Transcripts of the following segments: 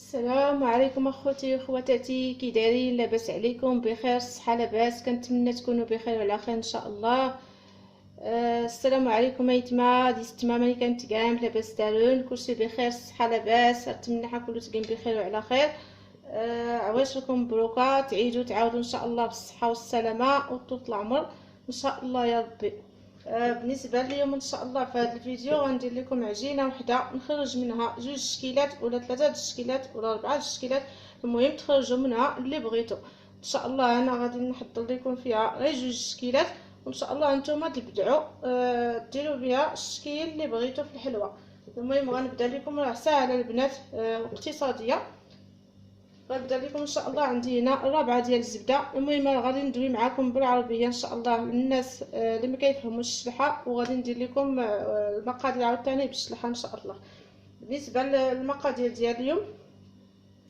السلام عليكم اخوتي واخواتاتي، كي دايرين؟ لاباس عليكم؟ بخير الصحه؟ لاباس؟ كنتمنى تكونوا بخير وعلى خير ان شاء الله. السلام عليكم ايتما ديس تماما كانت كاع لاباس دارون كلشي بخير الصحه لاباس؟ نتمنى حكولو تكون بخير وعلى خير. عواش لكم مبروكه، تعيدوا تعاودوا ان شاء الله بالصحه والسلامه وطول العمر ان شاء الله يا ربي. بالنسبه اليوم ان شاء الله في هذا الفيديو غندير لكم عجينه وحده نخرج منها جوج شكيلات ولا ثلاثه الشكيلات ولا اربعه الشكيلات، المهم تخرجوا منها اللي بغيتو ان شاء الله. انا غادي نحضر لكم فيها غير جوج شكيلات وان شاء الله نتوما تبدعوا ديروا بها الشكيل اللي بغيتو في الحلوه. المهم غنبدا لكم راه ساهله البنات واقتصاديه. غنبدا لكم ان شاء الله. عندي هنا ربعه ديال الزبده. المهم غادي ندوي معكم بالعربيه ان شاء الله للناس اللي ما كيفهموش الشلحه، وغادي ندير لكم المقادير عاوتاني بالشلحه ان شاء الله. بالنسبه للمقادير ديال اليوم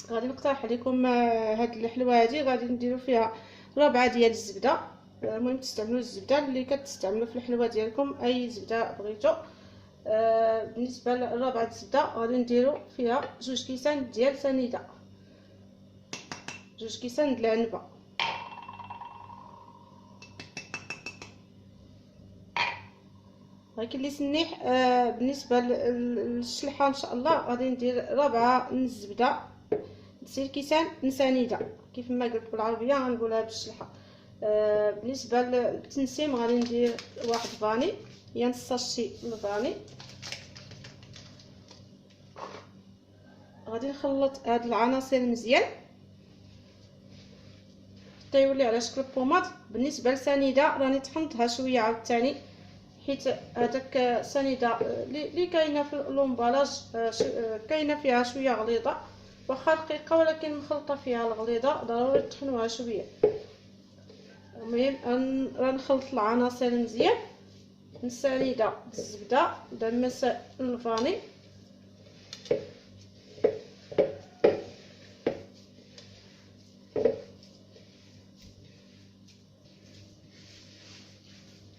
غادي نقترح عليكم هاد الحلوه هادي غادي نديرو فيها ربعه ديال الزبده. المهم تستعملوا الزبده اللي كتستعملوا في الحلوه ديالكم، اي زبده بغيتو. بالنسبه لربعه الزبده غادي نديرو فيها جوج كيسان ديال سنيده، جوج كيسان د العنبه. ولكن اللي سنيح بالنسبه للشلحه ان شاء الله غادي ندير ربعه من الزبده تصير كيسان سنيده، كيف ما قلت بالعربيه غنقولها بالشلحه. بالنسبه للتنسيم غادي ندير واحد فاني، هي نص ساشي الفاني. غادي نخلط هاد العناصر مزيان حتى يولي على شكل بوماد. بالنسبه للسنيده راني طحنتها شويه عاوتاني، حيت هذاك السنيده اللي كاينه في لومبالاج كاينه فيها شويه غليظه، واخا رقيقه ولكن مخلطه فيها الغليظه، ضروري تطحنوها شويه. المهم غنخلط العناصر مزيان، السنيده بالزبده دمس الفاني.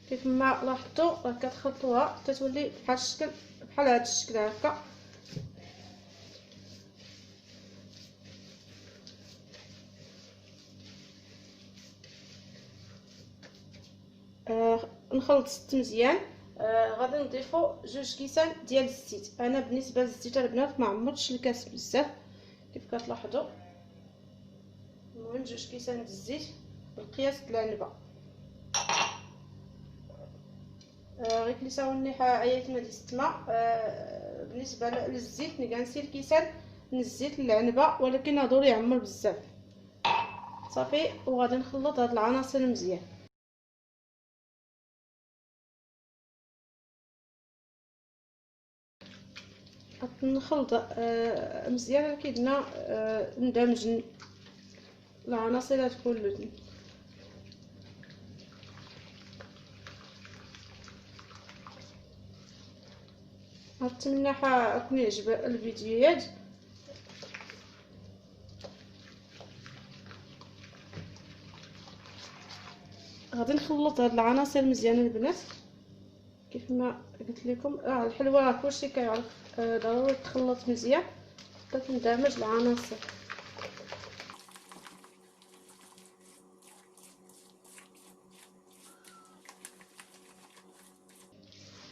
كيف ما لاحظتوا راه كتخلطوها حتى تولي بحال الشكل، بحال هذا الشكل هكا. نخلط الزيت مزيان. غادي نضيفو جوج كيسان ديال الزيت. انا بالنسبه للزيت البنات ما عمرتش الكاس بزاف كيف كتلاحظوا. المهم جوج كيسان ديال الزيت بالقياس د العنبه. غير كنساوني عيطنا ديال السما. بالنسبه للزيت كنسير كيسان من الزيت للعنبه، ولكن ضروري يعمر بزاف صافي. وغادي نخلط هاد العناصر مزيان. نخلط مزيان كيدنا ندمج العناصر كلها. نتمنى حكون يعجب الفيديوهات. غادي نخلط هاد العناصر مزيان البنات كيف ما قلت لكم. الحلوه كلشي كيعرف ضروري تخلط مزيان حتى تندمج العناصر.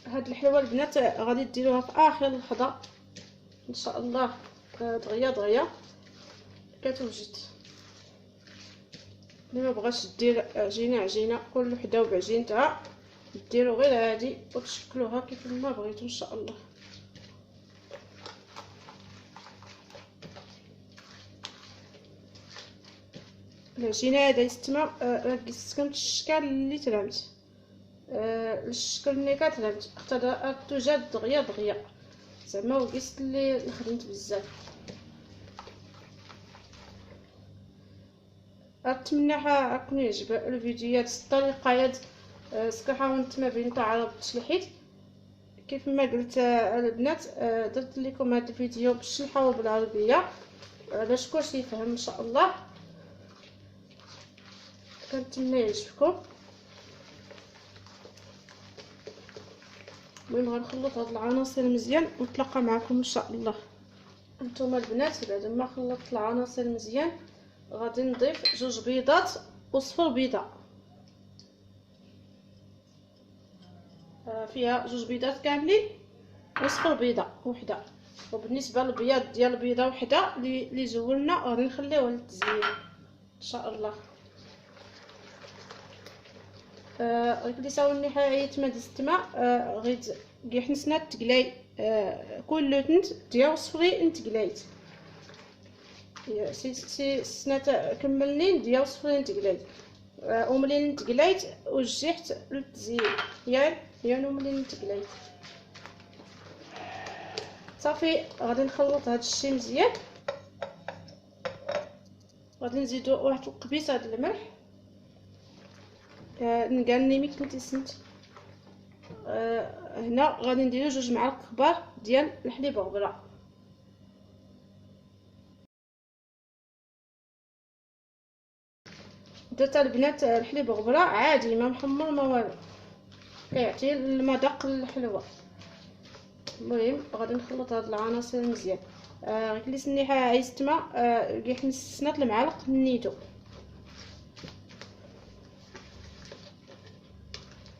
هاد الحلوه البنات غادي ديروها في اخر لحظه ان شاء الله. دغيا دغيا كتوجد. اللي ما بغاش دير عجينه كل وحده وبعجينتها، ديروا غير هادي وتشكلوها كيف ما بغيتو ان شاء الله. العجينه هذا يستمع راه كيسكن الشكل اللي تلامت. الشكل اللي كتلامت اختار توجد دغيا دغيا، زعما وقيست اللي خدمت بزاف. نتمنى حكون يعجب الفيديوهات الطريقه هاد. سكو حاولت ما بين تعرب تشلحيت كيف ما قلت البنات. درت لكم هذا الفيديو بالشلحه وبالعربيه باش كلشي يفهم ان شاء الله. كنتمنى يعجبكم. المهم غنخلط هاد العناصر مزيان ونتلاقى معكم ان شاء الله. هانتوما البنات بعد ما خلطت العناصر مزيان غادي نضيف 2 بيضات وصفر بيضه. فيها 2 بيضات كاملين وصفر بيضه وحده. وبالنسبه للبياض ديال البيضه وحده اللي زولنا غادي نخليوه للتزيين ان شاء الله. اللي ساولني حيت ما دزت الماء غير كي حنا تقلاي كل تنت ديال صفري نتقلايت سي سنات كملنين ديال صفري نتقلايت وملي نتقلايت وجهت للتزيين يعني ملي نتقلايت صافي. غادي نخلط هذا الشيء مزيان. غادي نزيدو واحد القبيصه د الملح نقالني مي كنتي سنت. هنا غادي نديرو 2 معالق كبار ديال الحليب غبره. درت البنات الحليب غبره عادي ما محمر ما والو كيعطي المذاق الحلوه. المهم غادي نخلط هاد العناصر مزيان. اللي سنيحه عايزت ما كي حنا المعالق نيتو.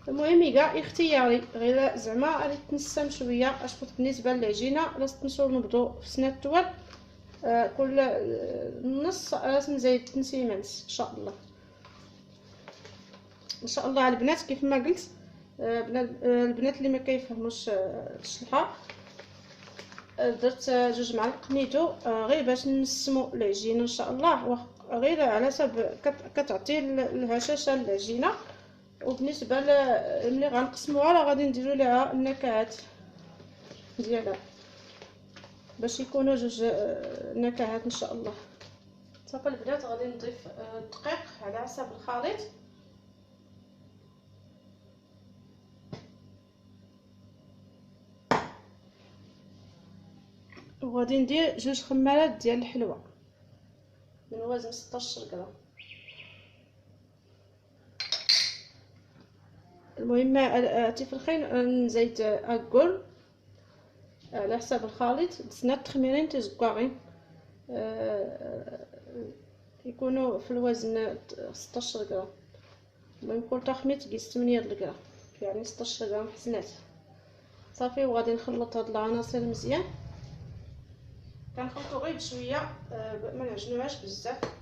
المهم كاع اختياري غير زعما غادي تنسم شويه اشفط بالنسبه للعجينه لا تنسوا نبدو في سنه التوال كل نص راس نزيد تنسيمات ان شاء الله. ان شاء الله البنات كيف ما قلت البنات اللي ما كيفهموش الشلحه درت 2 معالق نيتو غير باش نسمو العجينه ان شاء الله غير على حسب كتعطي الهشاشه للعجينه. وبالنسبه ملي غنقسموها راه غادي نديرو ليها النكهات ديالها باش يكونوا 2 نكهات ان شاء الله. صافي البنات غادي نضيف الدقيق على حسب الخليط. وغادي ندير 2 خمارات ديال الحلوى من وزن 16 غرام. المهم تفرخين نزيد اكل على حساب الخليط بسنات تخميرين تزكاغين يكونوا في الوزن 16 غرام. المهم كل تخميط قيس 8 غرام يعني 16 غرام حسنات. صافي وغادي نخلط هاد العناصر مزيان. كنخلطو غير بشويه ما نعجنوهاش بزاف.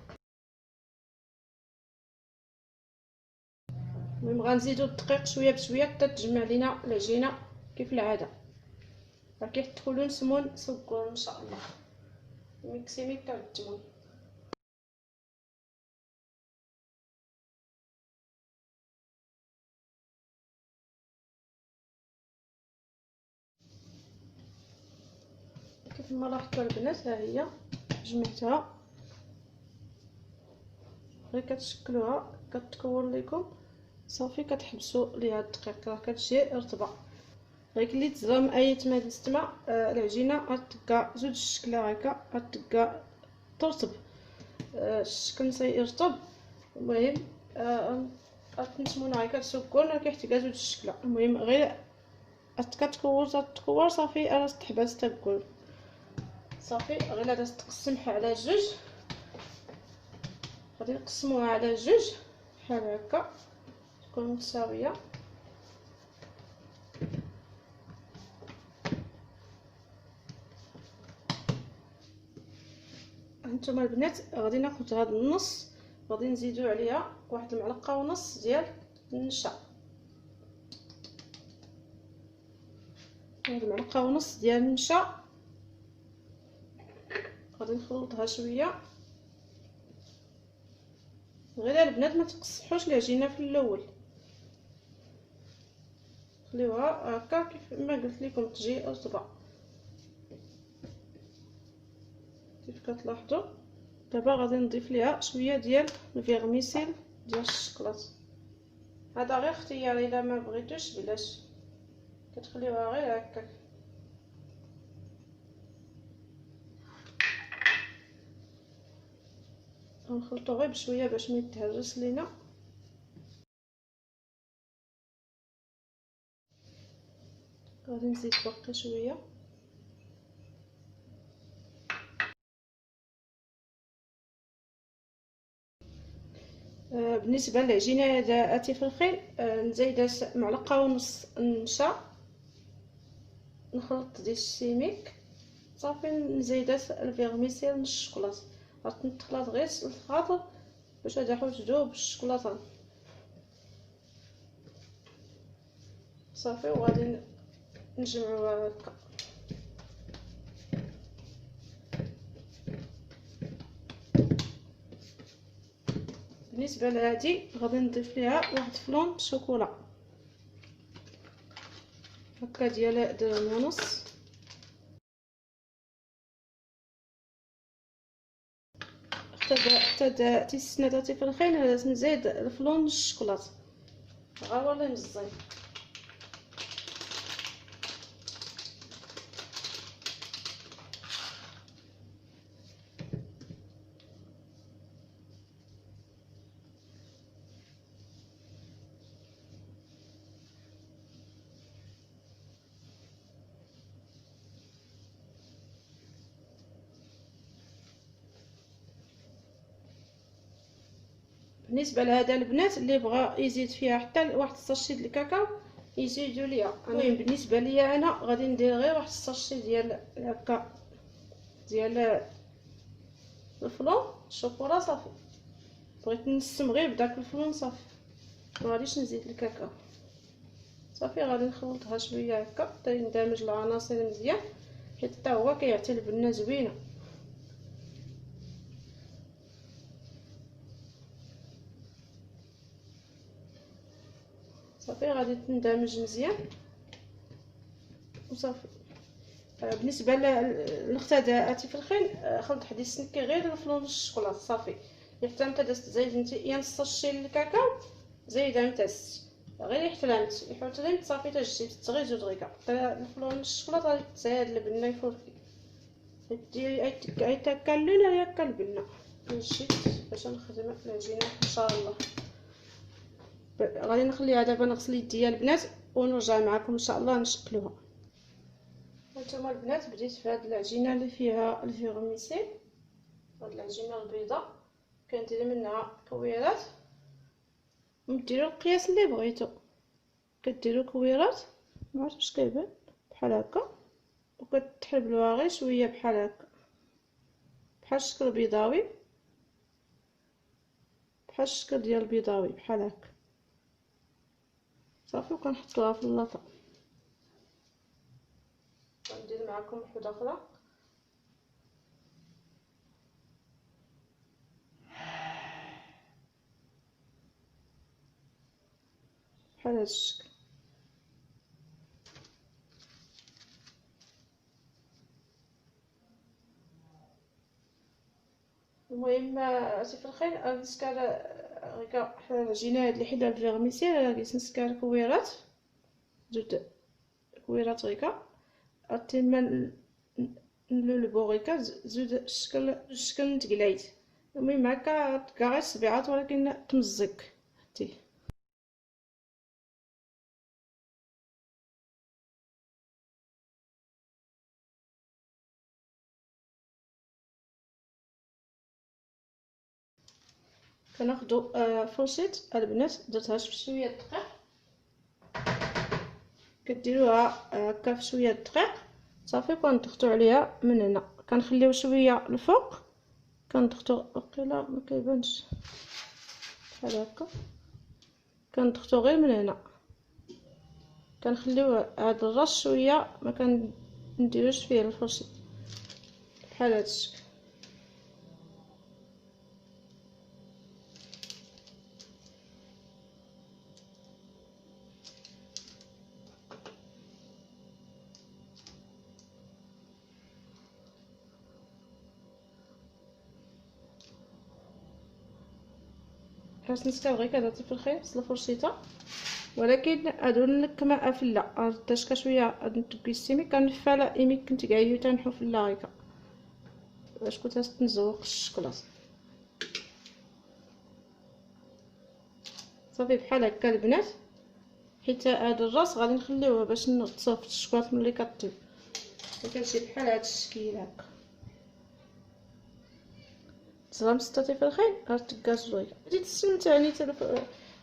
المهم غنزيدو الدقيق شويه بشويه حتى تجمع لينا العجينه كيف العاده. راه كيحتاجوا سمون سكر ان شاء الله. ميكسي كالتمون. كيف ما لاحظتوا البنات ها هي جمعتها غير كتشكلوها كتكور لكم صافي كتحبسوا ليها الدقيق راه كتجي رطبه. غير اللي تزرم ايت ما دزتما العجينه غتبقى زوج الشكله هكا غتبقى ترطب الشكل يرطب. المهم غتنتمونا هكا السكر راه كيحتاج زوج الشكله. المهم غير كتكور صافي راه تحبس تاكل صافي. غير هذا تقسم على 2 غادي نقسموها على 2 بحال هكا تكون متساويه. هانتوما البنات غادي ناخذ هذا النص غادي نزيدو عليها 1 المعلقه ونص ديال النشا. 1 المعلقه ونص ديال النشا غادي نخلطها شويه. غير البنات ما تقصحوش العجينه في الاول خليوها هكا كيف ما قلت لكم تجي رطبه كيف كتلاحظوا. دابا غادي نضيف ليها شويه ديال الفيرميسيل ديال الشكلاط. هذا غير اختياري الا ما بغيتوش بلاش كتخليوها غير هكا. غنخلطو غير بشويه باش ما يتهرس لينا. غادي نزيد باقي شويه بالنسبه للعجينه ديال الفلفل، نزيد معلقه ونص النشا، نخلط ديال الشيميك صافي، نزيد الفيرميسيل نص الشوكولاط، غتخلط غير الخلطه باش تحاول تذوب الشوكولاته صافي، وغادي نجمعوها هكا. بالنسبه لهادي غادي نضيف ليها واحد فلون شوكولا هكا ديال درهم ونص، حتى تيسناتاتي في الخيل لازم نزيد الفلون الشوكولاط غا ولا مزيان. بالنسبه لهذا البنات اللي بغى يزيد فيها حتى واحد الساشي ديال الكاكاو يزيدوا ليا. المهم بالنسبه ليا انا غادي ندير غير واحد الساشي ديال هكا ديال الفلون الشوكولا صافي. بغيت نسم غير بداك الفلون صافي، ما غاديش نزيد الكاكاو صافي. غادي نخلطها شويه هكا حتى يندمج العناصر مزيان، حيت حتى هو كيعطي البنه زوينه صافي. غادي تندمج مزيان وصافي. بالنسبه للختادات في الخين، خلط حدي السنكي غير الفلون الشوكولاط صافي. حتى انت تزيد انت يا نص الشي الكاكاو زايده متاس غير يحتلمت يحوت صافي تجي تغي زوج دقيقه حتى الفلون الشوكولاط غادي تزاد البنه يفوركي ديري اي تاكلون يا كالبنه. مشيت باش نخدم العجينه ان شاء الله. غادي نخليها دابا نغسل يديا البنات ونرجع معكم ان شاء الله نشكلوها. هانتوما البنات بديت في هاد العجينه اللي فيها الفيرميسيل، هاد العجينه البيضاء كندير منها كويرات وديروا القياس اللي بغيتو. كديروا كويرات ما عرفتش واش كيبان بحال هكا، وكتحلبلوها غير شويه بحال هكا بحال الشكل بيضاوي، بحال الشكل ديال البيضاوي بحال هكا صافي. وكنحطوها في اللاطه. غندير معكم وحده اخرى بحال هذا الشكل. المهم عرفتي في الخير نسكر هكا العجينه اللي حدا الفيرميسيل نسكر كويرات زوج كويرات هكا تما نلولبو هكا زوج الشكل تقلايت. المهم هكا كاع غير صبيعات ولكن تمزق حتى كناخدو فرشيط البنات درتها في شويه دقيق، كديروها هكا في شويه دقيق صافي. وكنضغطوا عليها من هنا، كنخليو شويه الفوق كنضغطوا وقيلا ما كيبانش بحال هكا، كنضغطوا غير من هنا، كنخليو هاد الراس شويه ما كنديروش فيه الفرشيط بحال هاد الشكل. باش نسكاو غير كذا في الخير في الفرشيطه، ولكن هادو نكمه افلا رداش شويه ندكيسيمي كنفعل ايمي كنت كاع تنحو في هكا باش كنت نزوق الشكلاط صافي بحال هكا البنات. حيت هذا الراس غادي نخليوه باش نغطسوه في الشكلاط ملي كطيب، كتجي بحال هذا الشكل هكا تغمستي في الخيل غتبقى زوينه. غادي تستمتعني حتى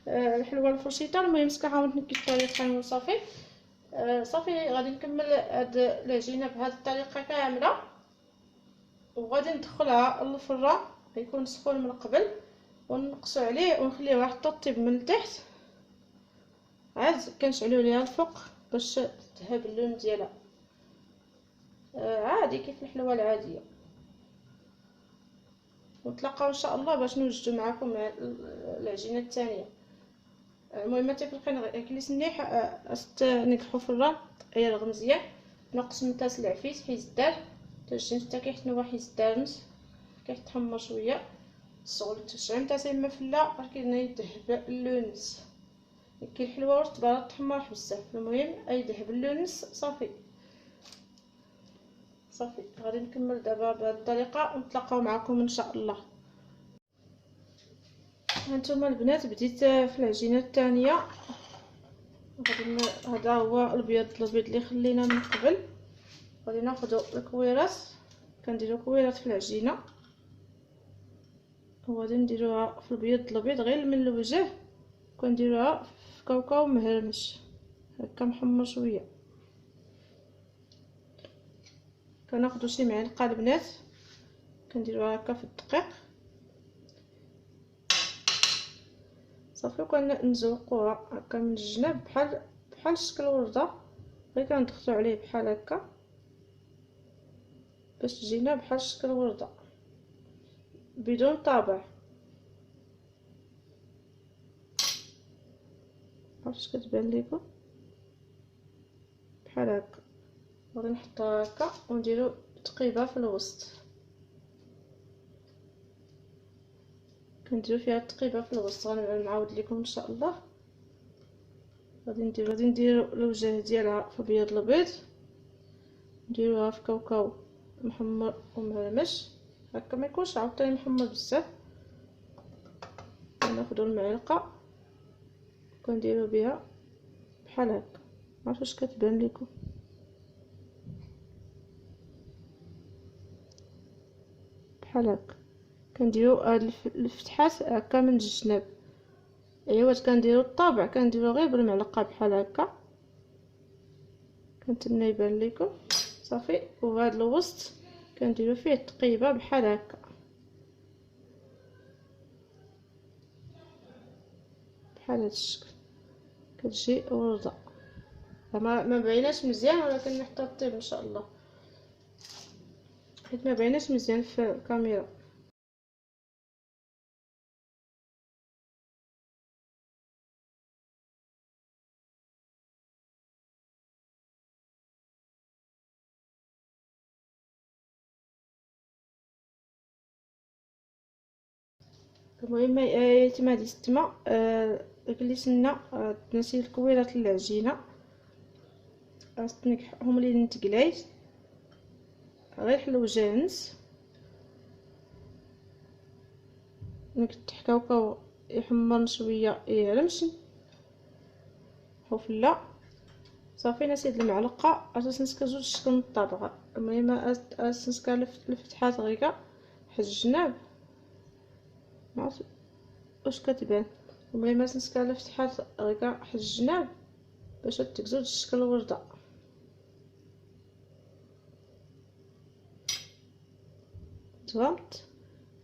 الحلوه الفرشيطه. المهم كنحاول نكي الطريقه وصافي. صافي غادي نكمل هاد العجينه بهذه الطريقه كامله، وغادي ندخلها للفران غيكون سخون من قبل، ونقصو عليه ونخليوها حتى طيب من التحت، عاد كنشعلو ليها الفوق باش تذهب اللون ديالها. عادي كيف الحلوه العاديه. ونتلاقاو ان شاء الله باش نوجدو معكم مع العجينه الثانيه. المهم تيفرقين كليس مليح. نكحو في الران يرغ مزيان، نقص من تاس العفيس حيت الدار تجي حتى كيحت نوا حيت الدارنس كيتحمر شويه. الصغل تشعل تاع سيما فلا راه يذهب اللونس. كي الحلوه واش تبارك تحمر بزاف. المهم يذهب اللونس صافي. غادي نكمل دابا بهذه الطريقه ونتلاقاو معكم ان شاء الله. هانتوما البنات بديت في العجينه الثانيه. هذا هو البيض اللي خلينا من قبل. غادي ناخذ الكويرات، كنديروا كويرات في العجينه وغادي نديروها في البيض غير من الوجه، كنديروها في كاوكاو مهرمش هكا محمر شويه. كناخذوا شي معلقه البنات كنديروها هكا في الدقيق صافي، وكنزوقوها هكا من الجناب بحال شكل ورده، غير كنضغطوا عليه بحال هكا باش تجينا بحال شكل ورده بدون طابع. عرفتش كتبان لكم بحال هكا. غادي نحطوها هكا ونديرو تقيبه في الوسط، كنديرو فيها التقيبه في الوسط. غنعاود لكم ان شاء الله. غادي نديرو الوجه ديالها في البيض نديروها في كاوكاو محمر ومهرمش هكا، ما يكونش عاوتاني محمر بزاف. ناخذوا المعلقه كنديرو بها بحال هكا. عرفتش كتبان لكم بحال هكا. كنديرو هاد الفتحات هكا من الجناب. ايوا كنديرو الطابع كنديرو غير بالمعلقه بحال هكا، كنتمنى يبان لكم صافي. وهذا الوسط كنديرو فيه التقيبه بحال هكا بحال هذا الشكل، كتجي ورده. ما بايناش مزيان ولكن نحطها طيب ان شاء الله حيت ما بايناش مزيان في الكاميرا. المهم يتما هادي ستما كليتنا نسيت الكويرات العجينه نكحهم لي نتقلايت غير حلو جانس. نكتح كاوكاو يحمر شويه يهرمش حفله صافي. نسيت المعلقه اساس نسكا زوج شكل من الطابعه. المهم اساس نسكا الفتحات غيكا حج الجناب معرفت واش كتبان. المهم نسكا الفتحات غيكا حج الجناب باش تكزوج الشكل ورده. تفهمت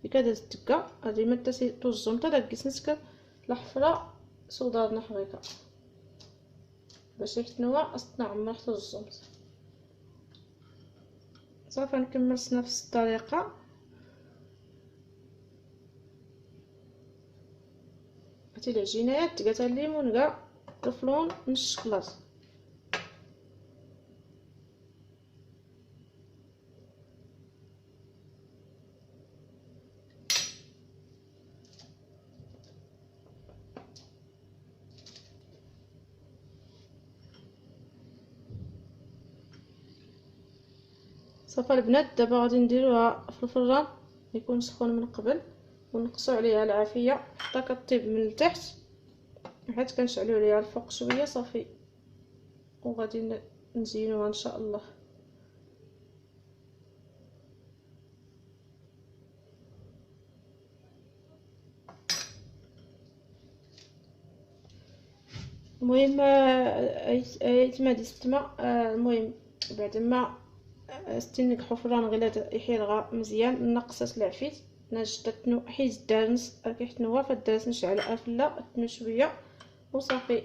كدا الدكه هذه ما تسي توزم تا داك نسكا الحفره صودار نحريكا باش يحتنوا اصلا عمر حتى الزمت صافي. نكمل نفس الطريقه. هاتي العجينات تقات الليمون كاع طفلون من الشكلاط. صافي البنات دابا غادي نديروها في الفران يكون سخون من قبل، ونقصوا عليها العافيه حتى كطيب من التحت حيت كنشعلوا عليها الفوق شويه صافي. وغادي نزينوها ان شاء الله. المهم ايتما دي ستما. المهم بعد ما ستنك حفران غير يحيرغا مزيان نقصت العفيت نجدتنو حيت الدارنس كيحتنوا فالدارس نشعل افلا تنو شويه وصافي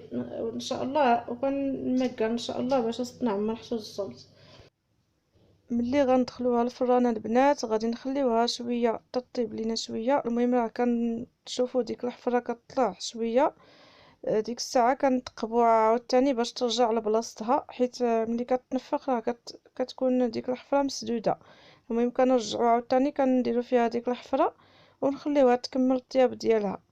ان شاء الله. وكنمكر ان شاء الله باش نعمر حتى الصمت. ملي غندخلوها الفرانه البنات غادي نخليوها شويه تطيب لينا شويه. المهم راه كنشوفوا ديك الحفره كطلع شويه، ديك الساعه كنتقبوها عاوتاني باش ترجع لبلاصتها، حيت ملي كتنفخ راه كتكون ديك الحفره مسدوده. المهم كنرجعوا عاوتاني كنديروا فيها ديك الحفره ونخليوها تكمل الطياب ديالها،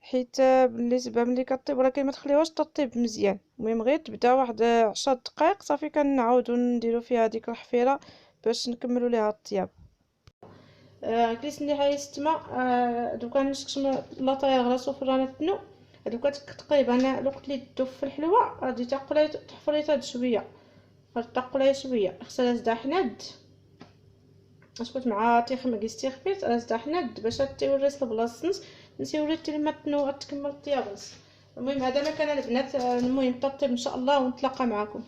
حيت بالنسبه ملي كطيب ولكن ما تخليوهاش تطيب مزيان. المهم غير تبدا واحد 10 دقائق صافي كنعاودو نديرو فيها ديك الحفيره باش نكملوا ليها الطياب. كيس اللي حيستما. دوكا نشكشم لاطاي غراسو فرانه تنو. دوكا تقريبا انا الوقت اللي تدوب في الحلوه غادي تقلي تحفريتها شويه، غتقليها شويه خصها زدا حناد. اسكت مع تيخ ما قيستي خفيت زدا حناد باش تيوريس لبلاصتنس نسي وريت لما تنو غتكمل الطياب. المهم هذا ما كان البنات. المهم طيب ان شاء الله ونتلاقى معكم.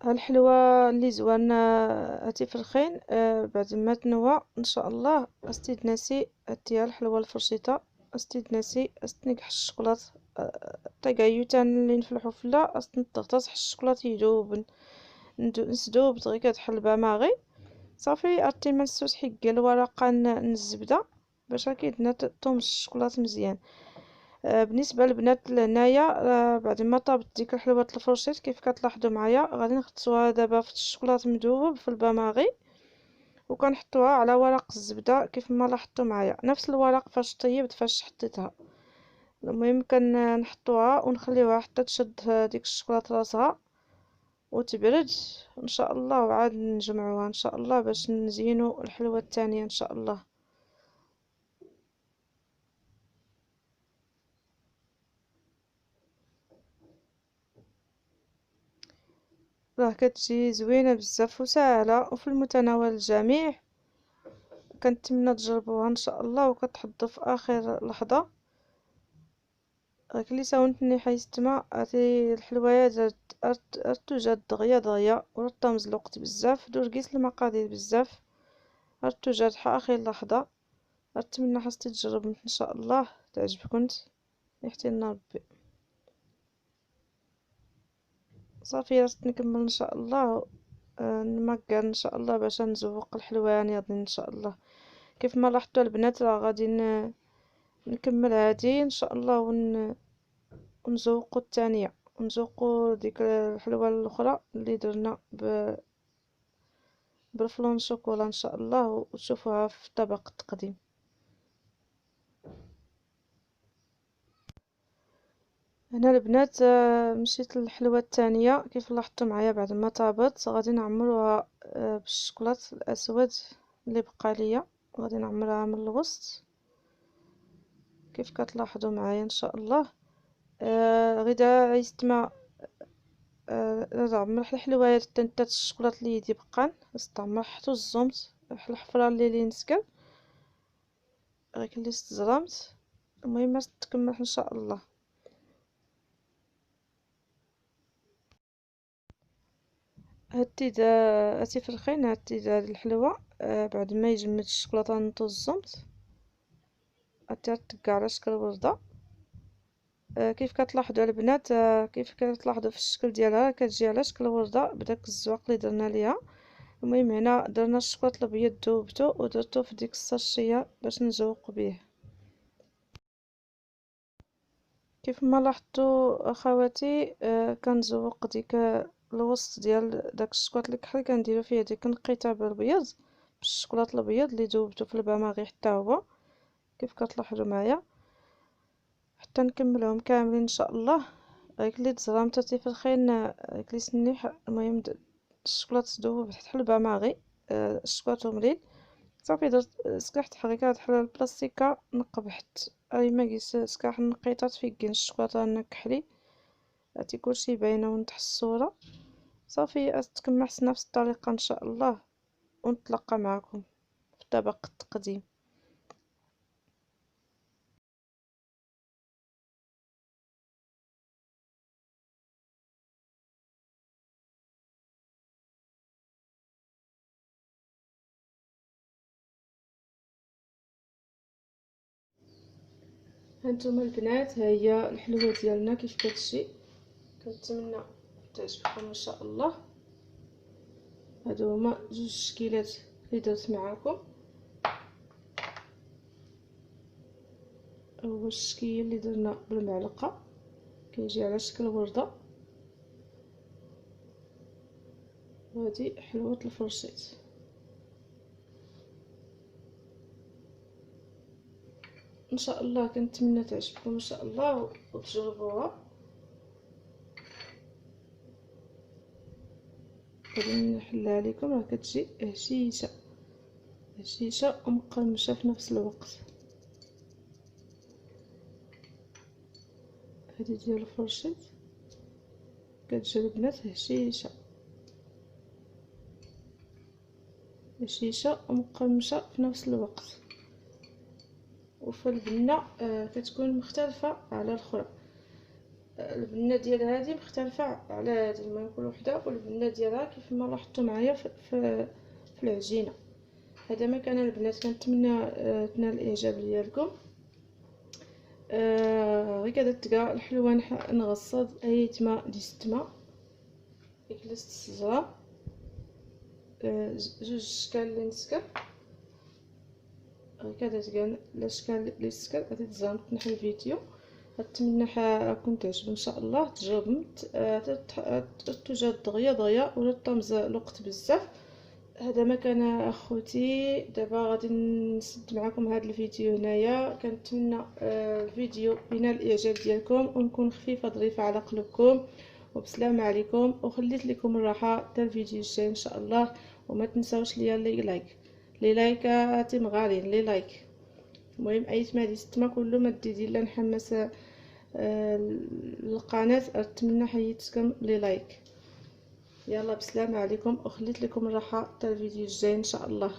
الحلوى اللي زوان هاتي فرخين بعد ما تنوى ان شاء الله استيد ناسي هاتي الحلوى الفرشيطه استيد ناسي استنقح الشوكولات طيقايوتان اللي نفلحو فلا استنطغطاس الشوكولات يذوب نسدوب دغيا كتحلبها ماغي صافي ارتي ما نسوس حكا الورقه الزبده باش كيدنا طوم الشوكولات مزيان. بالنسبه للبنات لهنايا بعد ما طابت ديك الحلوه الفرشيط كيف كتلاحظوا معايا غادي نغطسوها دابا في الشوكولاط مذوب في الباماغي وكنحطوها على ورق الزبده كيف ما لاحظتوا معايا نفس الورق فاش طيبت فاش حطيتها. المهم كنحطوها ونخليوها حتى تشد ديك الشوكولاط راسها وتبرد ان شاء الله وعاد نجمعوها ان شاء الله باش نزينوا الحلوه الثانيه ان شاء الله. راه كتجي زوينه بزاف وسهله وفي المتناول الجميع. كنتمنى تجربوها ان شاء الله وكتحضوا في اخر لحظه. اللي ساونتني حيستمع هذه الحلويات توجد دغيا دغيا ورطه مزلوقت بزاف قيس المقادير بزاف توجد اخر لحظه. اتمنى حستي تجرب ان شاء الله تعجبكم يحتينا ربي. صافي راه نكمل ان شاء الله نمكر ان شاء الله باش نزوق الحلويان ان شاء الله. كيف ما لاحظتوا البنات راه غادي نكمل هذه ان شاء الله ونزوقوا الثانيه ونزوقوا ديك الحلوه الاخرى اللي درنا بالفلون شوكولا ان شاء الله وتشوفوها في طبق التقديم. هنا البنات مشيت للحلوه الثانيه كيف لاحظتوا معايا بعد ما طابت غادي نعمروها بالشوكولات الاسود اللي بقى ليا غادي نعمرها من الوسط كيف كتلاحظوا معايا ان شاء الله. غدا يستمع نعمر الحلويات تنتات الشوكولات اللي يدي بقان نستعمر حتى الزومت الحفره اللي نسكر غير اللي استزرمت. المهم تكمل ان شاء الله. هاتي في الخين هاتي الحلوى بعد ما يجمد الشوكولاته نطو الزومت هاتي تقع على شكل ورده كيف كتلاحظوا البنات كيف كتلاحظوا في الشكل ديالها كتجي على شكل ورده بداك الزواق اللي درنا ليها. المهم هنا درنا الشوكولاط الابيض ذوبته ودرتو في ديك الساشيه باش نزوق به. كيف ما لاحظتوا اخواتي كنزوق ديك الوسط ديال داك الشوكولاط اللي كحل كنديرو فيه ديك نقيته بالبيض بالشوكولاط الابيض اللي ذوبته في الماء حتى هو كيف كتلاحظوا معايا حتى نكملهم كاملين ان شاء الله. اللي تزرمتي في الخين كلي سنيح. المهم الشوكولاط تذوب تحت الحلبة ماغي الشوكولاط مليل صافي درت سكحت حريكات حل البلاستيكه نقبحت اي ما قيس سكاح نقيطات في كين الشوكولاته نكحلي هاتي كلشي باينه ونتح الصوره. صافي تكمحت نفس الطريقه ان شاء الله ونتلقى معكم في طبق التقديم. هانتوما البنات، ها هي الحلوه ديالنا كيف كتجي. كنتمنى تعجبكم ان شاء الله. هادو هما جوج شكيلات اللي درت معاكم. اول شكل اللي درنا بالمعلقه كيجي على شكل ورده، وهذه حلوه الفرشيط. ان شاء الله كنتمنى تعجبكم ان شاء الله وتجربوها. غادي نحلها لكم، راه كتجي هشيشه هشيشه ومقرمشه في نفس الوقت. هذه ديال الفرشيط كتجي البنات هشيشه هشيشه ومقرمشه في نفس الوقت. وفي البنه كتكون مختلفه على الاخرى. البنه ديال هذه مختلفه على هذه، المهم كل وحده والبنه ديالها كيف ما لاحظتوا معايا في العجينه. هذا ما كان البنات، كنتمنى تنال الاعجاب ديالكم. غير كذا تلقى الحلوه نغصد ايتما ديستما كلست الشجره. جوج اشكال اللي نسكر هكذا تلقى الاشكال اللي نسكر. غادي تزرم تنحي الفيديو. نتمنى راكم تعجب ان شاء الله. تجربوا توجد دغيا ولا طمز الوقت بزاف. هذا ما كان اخوتي. دابا غادي نسد معكم هذا الفيديو هنايا. كنتمنى الفيديو ينال الاعجاب ديالكم ونكون خفيفه ظريفه على قلوبكم. وبسلام عليكم، وخليت لكم الراحه حتى الفيديو الجاي ان شاء الله. وما تنساوش ليا لي لايكات مغالين لي لايك. المهم ايت ما ديستما كله ما ديدي الا نحمس القناه. اتمنى حياتكم لي لايك. يلا بسلام عليكم، وخليت لكم الراحه حتى الفيديو الجاي ان شاء الله.